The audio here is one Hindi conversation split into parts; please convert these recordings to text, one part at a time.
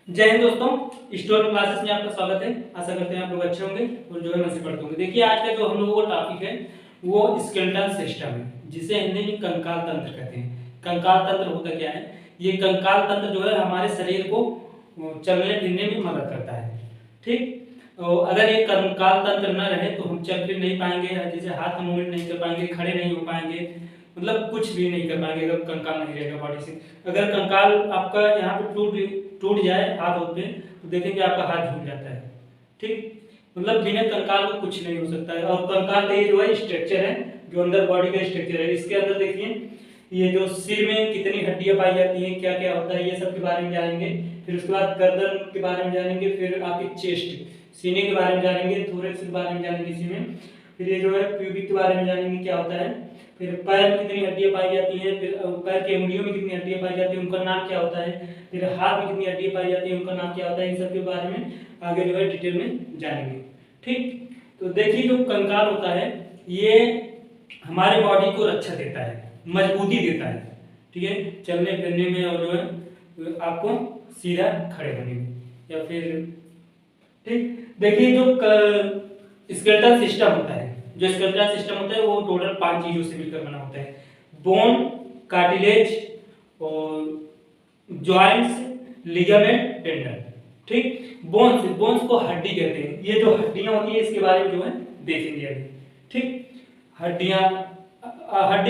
जय हिंद दोस्तों, स्टोर क्लासेस में आपका स्वागत है। आशा करते हैं आप लोग अच्छे होंगे और जो है मन से पढ़ते होंगे। देखिए आज का जो हम लोगों का टॉपिक है वो स्केलेटल सिस्टम है, जिसे हिंदी में कंकाल तंत्र कहते हैं। कंकाल तंत्र होता क्या है? ये कंकाल तंत्र जो है हमारे शरीर को चलने फिरने में मदद करता है। ठीक, और अगर ये कंकाल तंत्र न रहे तो हम चल फिर नहीं पाएंगे, जैसे हाथ मूवमेंट नहीं कर पाएंगे, खड़े नहीं हो पाएंगे, मतलब कुछ भी नहीं कर पाएंगे अगर कंकाल नहीं रहेगा बॉडी से। अगर कंकाल आपका यहाँ पे टूट जाए हाथ होते तो देखेंगे आपका हाथ झूम जाता है। ठीक, मतलब बिना कंकाल को कुछ नहीं हो सकता है। और कंकाल का ये जो है स्ट्रक्चर है, जो अंदर बॉडी का स्ट्रक्चर है, इसके अंदर देखिए ये जो सिर में कितनी हड्डियां पाई जाती हैं, क्या क्या होता है, ये सब के बारे में जानेंगे। फिर उसके बाद गर्दन के बारे में जानेंगे, फिर आपकी चेस्ट सीने के बारे में जानेंगे, थोरेक्स के बारे में जानेंगे इसी में। फिर ये जो है प्यूबिक के बारे में जानेंगे क्या होता है। फिर पैर में कितनी हड्डियां पाई जाती हैं, फिर पैर की उंगलियों में कितनी हड्डियां पाई जाती हैं, उनका नाम क्या होता है। फिर हाथ में कितनी हड्डियां पाई जाती हैं, उनका नाम क्या होता है। इन सब के बारे में आगे जो है डिटेल में जानेंगे। ठीक, तो देखिए जो कंकाल होता है ये हमारे बॉडी को रक्षा देता है, मजबूती देता है। ठीक है, चलने फिरने में और जो है आपको सीधा खड़े होने में या फिर। ठीक, देखिए जो स्केलेटल सिस्टम होता है, जो स्केलेटल सिस्टम होता है वो टोटल 5 चीजों से मिलकर बना होता है। बोन, कार्टिलेज और जॉइंट्स, लिगामेंट, टेंडन। ठीक, बोन्स को हड्डी कहते हैं। ये जो हड्डियां होती है इसके बारे में जो है देखेंगे अभी। ठीक, हड्डी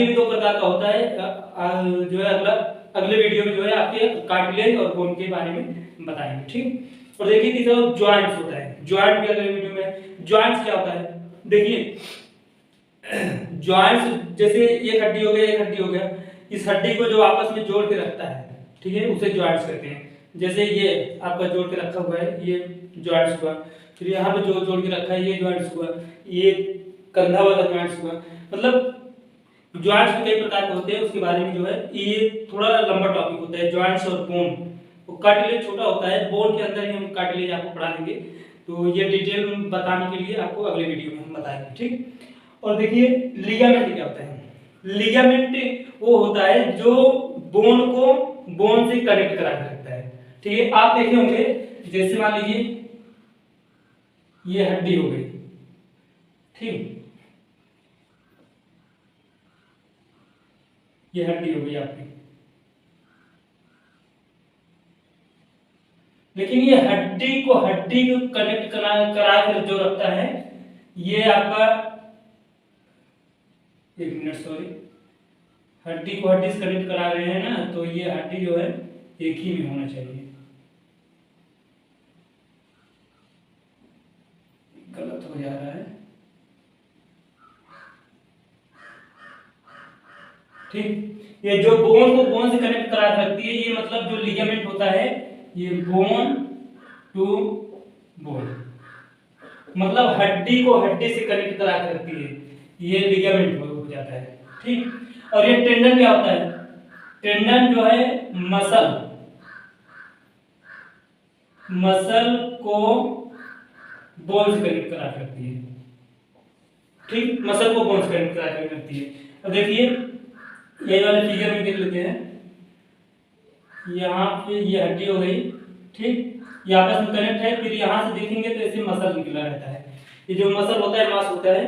भी 2 प्रकार का होता है। जो है अगले वीडियो में जो है आपके कार्टिलेज और बोन के बारे में बताएंगे। ठीक, और देखिए कि जो जॉइंट्स होता है, जॉइंट भी अगले वीडियो में। जॉइंट्स क्या होता है देखिए, जॉइंट्स जैसे एक हड्डी हो गया, एक हड्डी हो गया, इस हड्डी को जो आपस में जोड़ के रखता है, ठीक है, उसे जॉइंट्स कहते हैं। जैसे ये आपका जोड़ के रखा हुआ है, ये जॉइंट्स हुआ। फिर यहाँ पे जो जोड़ के रखा है ये जॉइंट्स हुआ, ये कंधा वाला जॉइंट्स हुआ। मतलब जॉइंट्स भी कई प्रकार के होते हैं, उसके बारे में जो है ये थोड़ा लंबा टॉपिक होता है। जॉइंट्स और बोन, कार्टिलेज छोटा होता है, बोन के अंदर ही हम कार्टिलेज आपको पढ़ा देंगे। तो ये डिटेल बताने के लिए आपको अगले वीडियो में हम बताएंगे। ठीक, और देखिए लिगामेंट क्या होता है। लिगामेंट वो होता है जो बोन को बोन से कनेक्ट करा के रखता है। ठीक है, आप देखे होंगे जैसे मान लीजिए ये हड्डी हो गई, ठीक, ये हड्डी हो गई आपकी, लेकिन ये हड्डी को कनेक्ट करा कर जो रखता है ये आपका, एक मिनट सॉरी, हड्डी को हड्डी से कनेक्ट करा रहे हैं ना, तो ये हड्डी जो है एक ही में होना चाहिए। गलत हो जा रहा है। ठीक, ये जो बोन को बोन से कनेक्ट करा रखती है, ये मतलब जो लिगामेंट होता है ये बोन टू बोन, मतलब हड्डी को हड्डी से कनेक्ट करा के रखती है, ये लिगामेंट हो जाता है। ठीक, और ये टेंडन क्या होता है? टेंडन जो है मसल को बोन से कनेक्ट करा के रखती है। ठीक, मसल को बोन से कनेक्ट करा के रखती है। अब देखिए ये वाले फिगर में देख लेते हैं, यहाँ पे ये हड्डी हो गई, ठीक, ये आपस में कनेक्ट है। फिर यहाँ से देखेंगे तो ऐसे मसल निकला रहता है। ये जो मसल होता है, मांस होता है,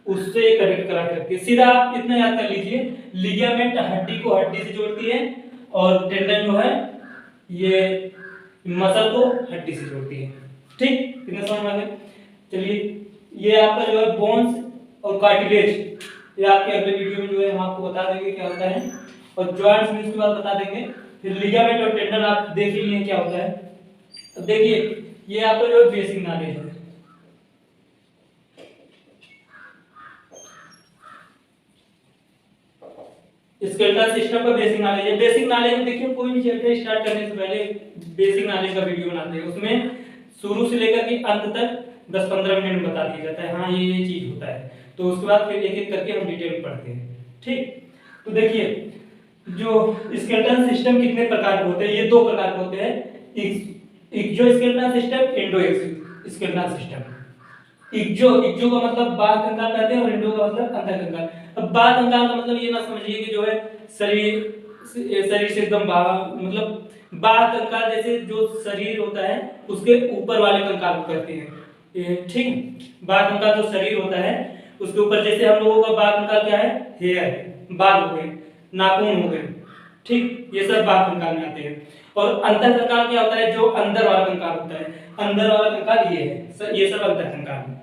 उससे कनेक्ट करा के रखती है। सीधा आप इतना याद कर लीजिए, लिगामेंट हड्डी को हड्डी से जोड़ती है और टेंडन जो है ये मसल को हड्डी से जोड़ती है। ठीक, कितना समझ में आ गया? चलिए, ये आपका जो है बोन्स और कार्टिलेज, ये आपके अगले वीडियो में जो है हम आपको बता देंगे क्या होता है, और जॉइंट्स भी उसके बाद बता देंगे। फिर लिगामेंट और टेंडन आप देख ही लिए क्या होता है। अब देखिए ये आपका जो बेसिक नॉलेज है, स्केलेटल सिस्टम का बेसिक नॉलेज है। बेसिक नॉलेज में देखिए कोई भी चैप्टर स्टार्ट करने से पहले बेसिक नॉलेज का वीडियो बनाते हैं, उसमें शुरू से लेकर के अंत तक 10-15 मिनट में बता दिया जाता है, हाँ ये चीज होता है। तो उसके बाद फिर एक एक करके हम डिटेल में पढ़ते हैं। ठीक, तो देखिए जो स्केलेटल सिस्टम कितने प्रकार के होते हैं, ये 2 प्रकार के होते हैं, exo skeletal system, endo skeletal system. Exo का मतलब बाह्य कंकाल कहते हैं और एंडो का मतलब अंतर कंकाल। अब बाह्य कंकाल का मतलब ये ना समझिए कि जो है शरीर से एकदम बाहर, मतलब बाह्य कंकाल जैसे जो शरीर होता है उसके ऊपर वाले कंकाल को कहते हैं, ठीक। बाह्य कंकाल जो शरीर होता है उसके ऊपर, जैसे हम लोगों का बाह्य कंकाल क्या है, हेयर, बाल हो गए, नाखून हो गए, ठीक, ये सब बाह्य कंकाल में आते हैं। और अंतर कंकाल क्या होता है, जो अंदर वाला कंकाल होता है, अंदर वाला कंकाल ये है, ये सब अंतर कंकाल है,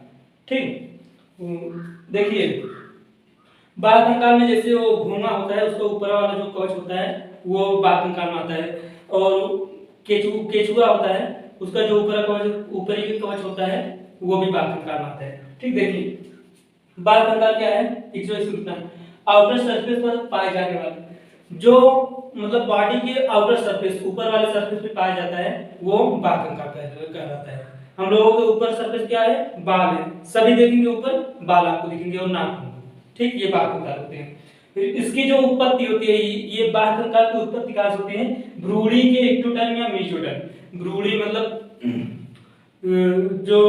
ठीक। देखिए बाह्य कंकाल में जैसे वो घुमा होता है, उसका ऊपर वाला जो कवच होता है वो बाह्य कंकाल में आता है। और केचुआ होता है, उसका जो ऊपर कवच, ऊपरी के कवच होता है वो भी बाह्य कंकाल में आता है, ठीक। देखिए बाह्य कंकाल क्या है, आउटर सरफेस पर पाए जाने वाले, जो मतलब बॉडी के आउटर सरफेस, ऊपर वाले सरफेस पे पाया जाता है वो बाह्य कंकाल कहलाता है। हम लोगों के ऊपर सरफेस क्या है, बाल है, सभी देखेंगे ऊपर बाल आपको दिखेंगे और नाखून, ठीक, ये बाह्य कंकाल होते हैं। फिर इसकी जो उत्पत्ति होती है, ये बाह्य कंकाल की उत्पत्ति कहाँ से होती है, भ्रूणी के एक्टोडर्म या मेसोडर्म। भ्रूणी मतलब जो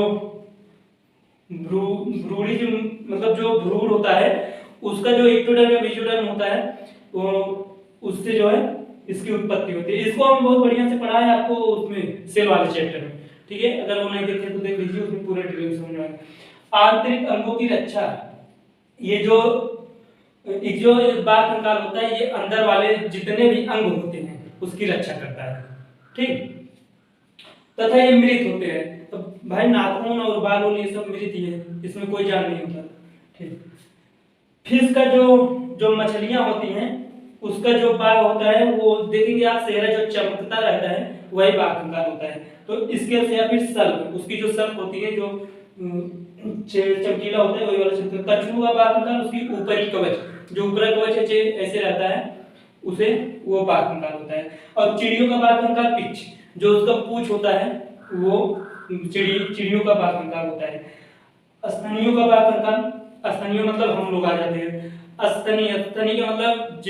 भ्रूणी जो मतलब जो भ्रूण होता है उसका जो एक्टोडर्म या मेसोडर्म होता है वो, उससे जो है इसकी उत्पत्ति होती है। इसको हम बहुत बढ़िया से पढ़ा है आपको उसमें सेल वाले चैप्टर में, ठीक है। अगर वो नहीं देखे तो देख लीजिए, उसमें पूरा डिटेल समझ में आएगा। आंतरिक अंगों की रक्षा, ये जो बाह्य कंकाल होता है ये अंदर वाले जितने भी अंग होते हैं उसकी रक्षा करता है, ठीक। तथा ये मृत होते हैं, तो भाई नाखून और बाल ये सब मृत ही है, इसमें कोई जान नहीं होता, ठीक। फिश का जो मछलियां होती हैं उसका जो बाल होता है वो देखेंगे आप, चेहरा जो चमकता रहता है वही बाह्य कंकाल होता है। तो इसके से या फिर सल्क, उसकी जो सल्क होती है जो चमकीला होता है वही वाला चमकीला। कछुआ का बाह्य कंकाल उसकी ऊपरी कवच, जो ऊपरी कवच ऐसे रहता है उसे, वो बाह्य कंकाल होता है। और चिड़ियों का बाह्य कंकाल पिच, जो उसका पूंछ होता है वो चिड़ियों का बाह्य कंकाल होता है। स्तनियों का बाह्य कंकाल, स्तनियों मतलब हम लोग आ जाते हैं, स्तनी का मतलब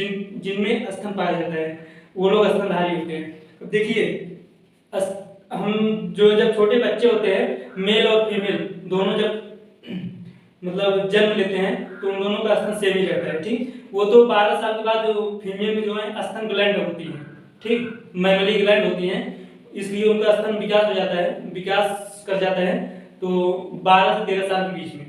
जिनमें स्तन पाया जाता है वो लोग स्तनधारी होते हैं। देखिए हम जो जब छोटे बच्चे होते हैं, मेल और फीमेल दोनों जब मतलब जन्म लेते हैं तो उन दोनों का स्तन सेम ही रहता है, ठीक। वो तो 12 साल के बाद फीमेल में जो है स्तन ग्लैंड होती है, ठीक, मैमरी ग्लैंड होती है, इसलिए उनका स्तन विकास हो जाता है, विकास कर जाता है तो 12 से 13 साल के बीच में।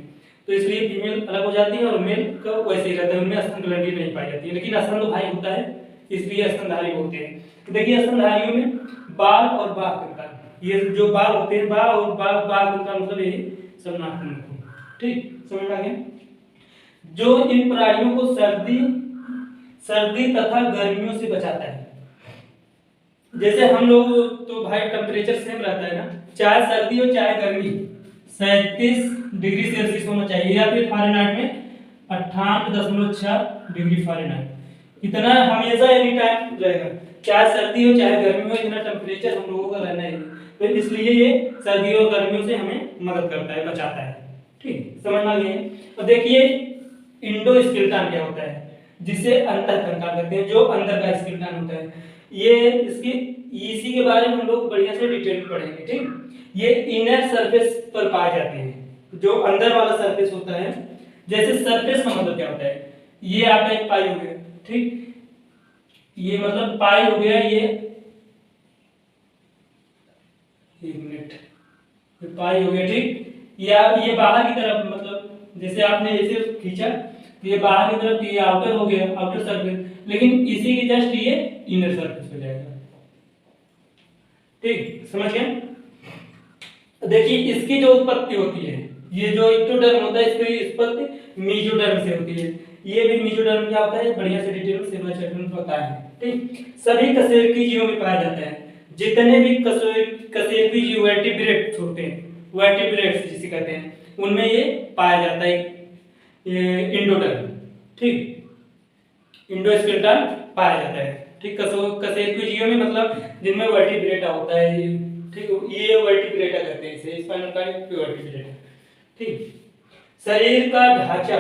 तो इसलिए फीमेल अलग हो जाती है और मेल का वैसे ही रहता है, उनमें स्तन ग्लैंड नहीं पाई जाती है, लेकिन स्तन तो भाई होता है इसलिए स्तनधारी होते हैं। तो देखिए स्तनधारियों में बाल और बाह्य कंकाल, ये जो बाल होते हैं, बाल और बाह्य कंकाल मतलब यही सब नाखून, ठीक, समझ में आ गया। जो इन प्राणियों को सर्दी तथा गर्मियों से बचाता है। जैसे हम लोग तो भाई टेम्परेचर सेम रहता है ना, चाहे सर्दी हो चाहे गर्मी, 37 डिग्री सेल्सियस होना चाहिए, या फिर फारेनहाइट में 98.6 डिग्री फारेनहाइट, इतना हमेशा एनी टाइम रहेगा, चाहे सर्दी हो चाहे गर्मी हो, इतना टेम्परेचर हम लोगों का रहना है। तो इसलिए ये सर्दियों और गर्मियों से हमें मदद करता है, बचाता है, ठीक, समझ में आ गया। अब देखिए इंडोस्केलेटन क्या होता है, जिसे अंतर कंकाल कहते हैं, जो अंदर का स्केलेटन होता है। ये इसकी इसी के बारे में हम लोग बढ़िया से डिटेल में पढ़ेंगे, ठीक। ये इनर सरफेस पर पाए जाते हैं, जो अंदर वाला सरफेस होता है। जैसे सरफेस का मतलब क्या होता है, ये आपका एक पाई हो गया, ठीक, ये मतलब पाई हो गया, ये एक मिनट, ये पाई हो गया, ठीक। या ये बाहर की तरफ, मतलब जैसे आपने ऐसे खींचा तो ये बाहर की तरफ, ये आउटर हो गया, आउटर सरफेस, लेकिन इसी की जस्ट ये इनर सरफेस हो जाएगा, ठीक, समझ गए। देखिए इसकी जो उत्पत्ति होती है, ये जो एक्टोडर्म होता है इसकी उत्पत्ति मेसोडर्म से होती है। ये भी मेसोडर्म क्या होता है बढ़िया से डिटेल में सेवा चैप्टर में पता है, ठीक। सभी कशेरुकी जीवों में पाया जाता है, जितने भी कशेरुकी जीव वर्टिब्रेट्स होते हैं, वर्टिब्रेट्स जिसे कहते हैं, उनमें ये पाया जाता है, ये इंडोडर्म, ठीक, इंडोस्केलेटन पाया जाता है, ठीक। कशेरुकी जीवों में मतलब जिनमें वर्टिब्रेटा होता है, ठीक, ये वर्टिब्रेटा कहते हैं इसे, स्पाइनल कॉर्ड वर्टिब्रेटा, ठीक। शरीर का ढांचा,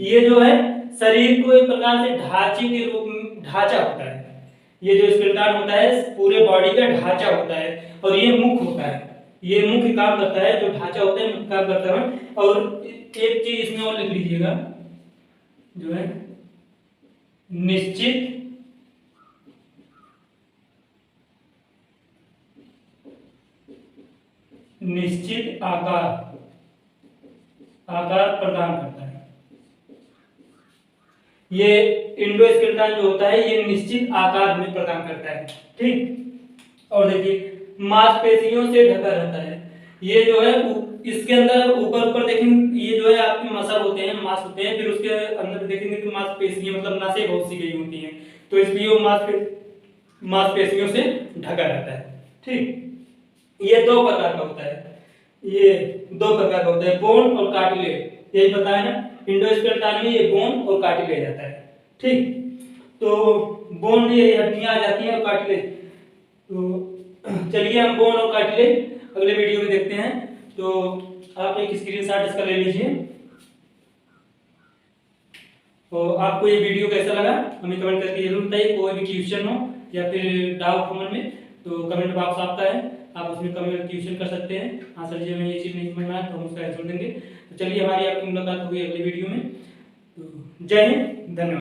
ये जो है शरीर को एक प्रकार से ढांचे के रूप में, ढांचा होता है, ये जो स्केलेटन होता है पूरे बॉडी का ढांचा होता है, और ये मुख होता है, ये मुख्य काम करता है, जो ढांचा होता है मुख्य काम करता है। और एक चीज इसमें और लिख लीजिएगा, जो है निश्चित निश्चित आकार प्रदान करता है। ये एंडोस्केलेटन जो होता है ये निश्चित आकार में प्रदान करता है। ठीक, और देखिए मांसपेशियों से ढका रहता है। ये जो है इसके अंदर ऊपर देखेंगे ये जो है आपके मसल होते हैं, मांस होते हैं, फिर उसके अंदर देखेंगे तो मांसपेशियां मतलब नसें बहुत सी गई होती हैं, तो इसलिए वो मांसपेशियों से ढका रहता है। ठीक, ये दो प्रकार का होता है, ये दो प्रकार का होता है, बोन और कार्टिलेज। यही पता है ना, एंडोस्केलेटन में ये बोन और कार्टिलेज आता है। ठीक, तो बोन में ये हड्डियां आ जाती हैं और कार्टिलेज। तो चलिए हम बोन और कार्टिलेज अगले वीडियो में देखते हैं। तो आप एक स्क्रीनशॉट इसका ले लीजिए। तो आपको ये वीडियो कैसा लगा हमें कमेंट करके जरूर बताइए। कोई भी क्वेश्चन हो या फिर डाउट हो मन में तो कमेंट बॉक्स आपका है, आप उसमें कमेंट क्वेश्चन कर सकते हैं। हाँ सर जी हमें ये चीज़ नहीं समझ में आया तो हम उसका आंसर देंगे। तो चलिए हमारी आपकी मुलाकात होगी अगले वीडियो में। तो जय हिंद, धन्यवाद।